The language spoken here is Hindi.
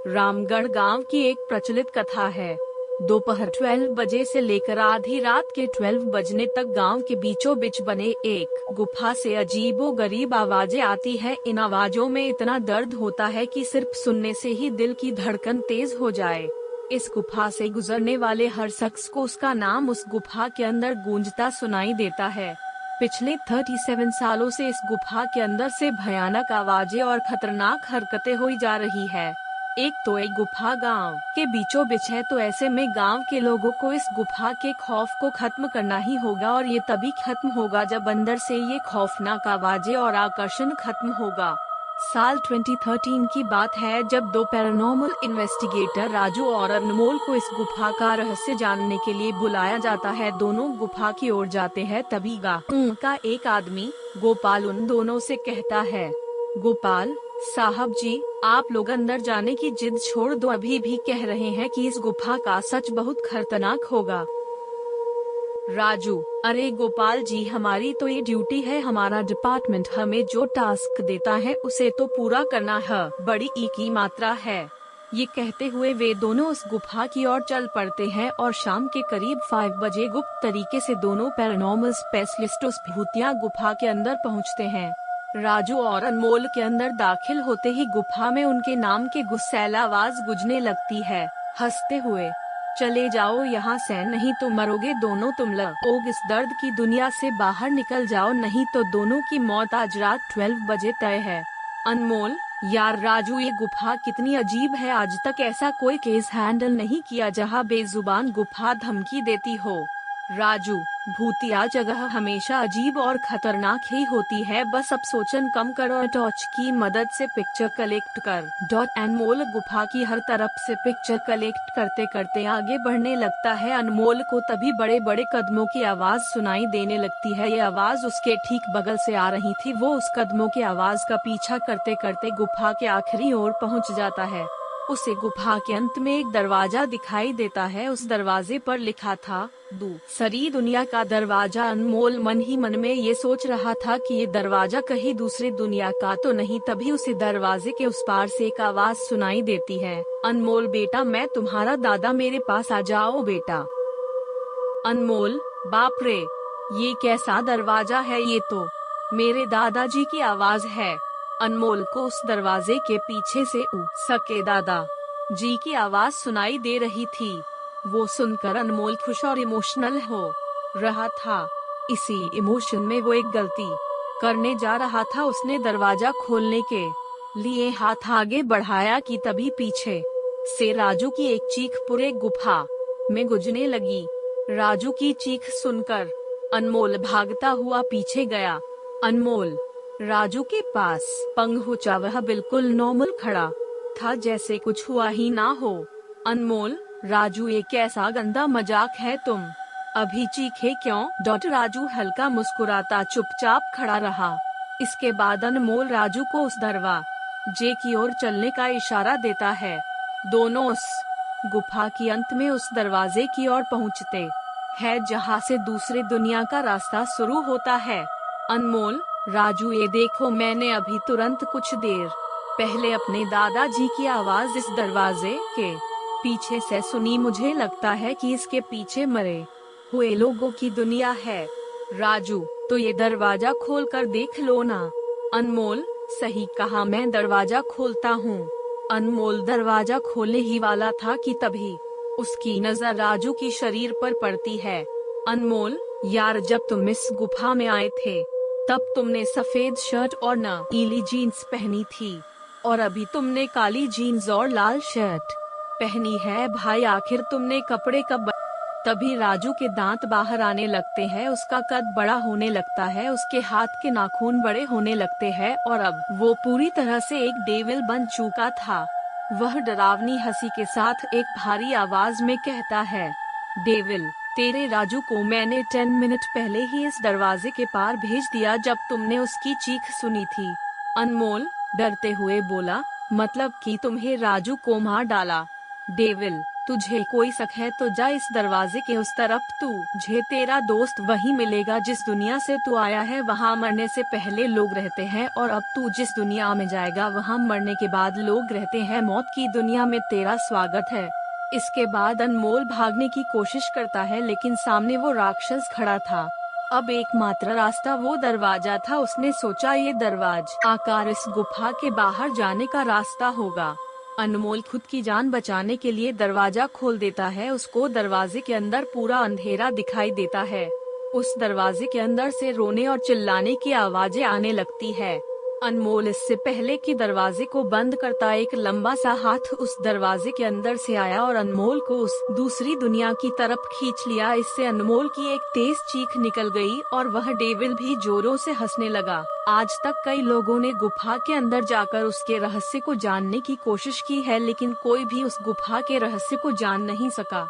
रामगढ़ गांव की एक प्रचलित कथा है। दोपहर 12 बजे से लेकर आधी रात के 12 बजने तक गांव के बीचों बीच बने एक गुफा से अजीबोगरीब आवाजें आती है। इन आवाजों में इतना दर्द होता है कि सिर्फ सुनने से ही दिल की धड़कन तेज हो जाए। इस गुफा से गुजरने वाले हर शख्स को उसका नाम उस गुफा के अंदर गूंजता सुनाई देता है। पिछले 37 सालों से इस गुफा के अंदर से भयानक आवाजें और खतरनाक हरकतें हुई जा रही है। एक तो एक गुफा गांव के बीचों बीच है, तो ऐसे में गांव के लोगों को इस गुफा के खौफ को खत्म करना ही होगा, और ये तभी खत्म होगा जब अंदर से ये खौफनाक आवाजें और आकर्षण खत्म होगा। साल 2013 की बात है, जब दो पैरानॉर्मल इन्वेस्टिगेटर राजू और अनमोल को इस गुफा का रहस्य जानने के लिए बुलाया जाता है। दोनों गुफा की ओर जाते हैं, तभी गांव का एक आदमी गोपाल उन दोनों से कहता है, गोपाल साहब जी, आप लोग अंदर जाने की जिद छोड़ दो। अभी भी कह रहे हैं कि इस गुफा का सच बहुत खतरनाक होगा। राजू, अरे गोपाल जी, हमारी तो ये ड्यूटी है, हमारा डिपार्टमेंट हमें जो टास्क देता है उसे तो पूरा करना है, बड़ी ई की मात्रा है। ये कहते हुए वे दोनों उस गुफा की ओर चल पड़ते हैं और शाम के करीब 5 बजे गुप्त तरीके से दोनों पैरानॉर्मल स्पेशलिस्ट उस भूतिया गुफा के अंदर पहुंचते हैं। राजू और अनमोल के अंदर दाखिल होते ही गुफा में उनके नाम के गुस्सैला आवाज गूंजने लगती है, हंसते हुए, चले जाओ यहाँ से, नहीं तो मरोगे दोनों तुम लोग। इस दर्द की दुनिया से बाहर निकल जाओ, नहीं तो दोनों की मौत आज रात 12 बजे तय है। अनमोल, यार राजू, ये गुफा कितनी अजीब है, आज तक ऐसा कोई केस हैंडल नहीं किया जहाँ बेजुबान गुफा धमकी देती हो। राजू, भूतिया जगह हमेशा अजीब और खतरनाक ही होती है, बस अब सोचन कम करो और टॉर्च की मदद से पिक्चर कलेक्ट कर। अनमोल गुफा की हर तरफ से पिक्चर कलेक्ट करते करते आगे बढ़ने लगता है। अनमोल को तभी बड़े बड़े कदमों की आवाज सुनाई देने लगती है। ये आवाज उसके ठीक बगल से आ रही थी। वो उस कदमों की आवाज का पीछा करते करते गुफा के आखिरी ओर पहुँच जाता है। उसे गुफा के अंत में एक दरवाजा दिखाई देता है। उस दरवाजे पर लिखा था, दूसरी दुनिया का दरवाजा। अनमोल मन ही मन में ये सोच रहा था कि ये दरवाजा कहीं दूसरी दुनिया का तो नहीं। तभी उसे दरवाजे के उस पार से एक आवाज सुनाई देती है, अनमोल बेटा, मैं तुम्हारा दादा, मेरे पास आ जाओ बेटा। अनमोल, बाप रे, ये कैसा दरवाजा है, ये तो मेरे दादाजी की आवाज है। अनमोल को उस दरवाजे के पीछे से सके दादा जी की आवाज सुनाई दे रही थी। वो सुनकर अनमोल खुश और इमोशनल हो रहा था। इसी इमोशन में वो एक गलती करने जा रहा था। उसने दरवाजा खोलने के लिए हाथ आगे बढ़ाया कि तभी पीछे से राजू की एक चीख पूरे गुफा में गूंजने लगी। राजू की चीख सुनकर अनमोल भागता हुआ पीछे गया। अनमोल राजू के पास पंगुचा, वह बिल्कुल नॉर्मल खड़ा था, जैसे कुछ हुआ ही ना हो। अनमोल, राजू, ये कैसा गंदा मजाक है, तुम अभी चीखे क्यों? राजू हल्का मुस्कुराता चुपचाप खड़ा रहा। इसके बाद अनमोल राजू को उस दरवाजे की ओर चलने का इशारा देता है। दोनों उस गुफा के अंत में उस दरवाजे की ओर पहुँचते हैं जहाँ से दूसरी दुनिया का रास्ता शुरू होता है। अनमोल, राजू, ये देखो, मैंने अभी तुरंत कुछ देर पहले अपने दादाजी की आवाज इस दरवाजे के पीछे से सुनी। मुझे लगता है कि इसके पीछे मरे हुए लोगों की दुनिया है। राजू, तो ये दरवाजा खोल कर देख लो ना। अनमोल, सही कहा, मैं दरवाजा खोलता हूँ। अनमोल दरवाजा खोलने ही वाला था कि तभी उसकी नजर राजू की शरीर पर पड़ती है। अनमोल, यार, जब तुम इस गुफा में आए थे तब तुमने सफेद शर्ट और नीली जीन्स पहनी थी, और अभी तुमने काली जीन्स और लाल शर्ट पहनी है। भाई, आखिर तुमने कपड़े कब? तभी राजू के दांत बाहर आने लगते हैं, उसका कद बड़ा होने लगता है, उसके हाथ के नाखून बड़े होने लगते हैं, और अब वो पूरी तरह से एक डेविल बन चुका था। वह डरावनी हंसी के साथ एक भारी आवाज में कहता है, डेविल, तेरे राजू को मैंने 10 मिनट पहले ही इस दरवाजे के पार भेज दिया जब तुमने उसकी चीख सुनी थी। अनमोल डरते हुए बोला, मतलब कि तुम्हें राजू को मार डाला? डेविल, तुझे कोई शक है तो जा इस दरवाजे के उस तरफ, तुझे तेरा दोस्त वही मिलेगा जिस दुनिया से तू आया है। वहाँ मरने से पहले लोग रहते हैं और अब तू जिस दुनिया में जाएगा वहाँ मरने के बाद लोग रहते हैं। मौत की दुनिया में तेरा स्वागत है। इसके बाद अनमोल भागने की कोशिश करता है लेकिन सामने वो राक्षस खड़ा था। अब एकमात्र रास्ता वो दरवाजा था। उसने सोचा ये दरवाजा आकार इस गुफा के बाहर जाने का रास्ता होगा। अनमोल खुद की जान बचाने के लिए दरवाजा खोल देता है। उसको दरवाजे के अंदर पूरा अंधेरा दिखाई देता है। उस दरवाजे के अंदर से रोने और चिल्लाने की आवाजें आने लगती है। अनमोल इससे पहले कि दरवाजे को बंद करता, एक लंबा सा हाथ उस दरवाजे के अंदर से आया और अनमोल को उस दूसरी दुनिया की तरफ खींच लिया। इससे अनमोल की एक तेज चीख निकल गई और वह डेविल भी जोरों से हंसने लगा। आज तक कई लोगों ने गुफा के अंदर जाकर उसके रहस्य को जानने की कोशिश की है लेकिन कोई भी उस गुफा के रहस्य को जान नहीं सका।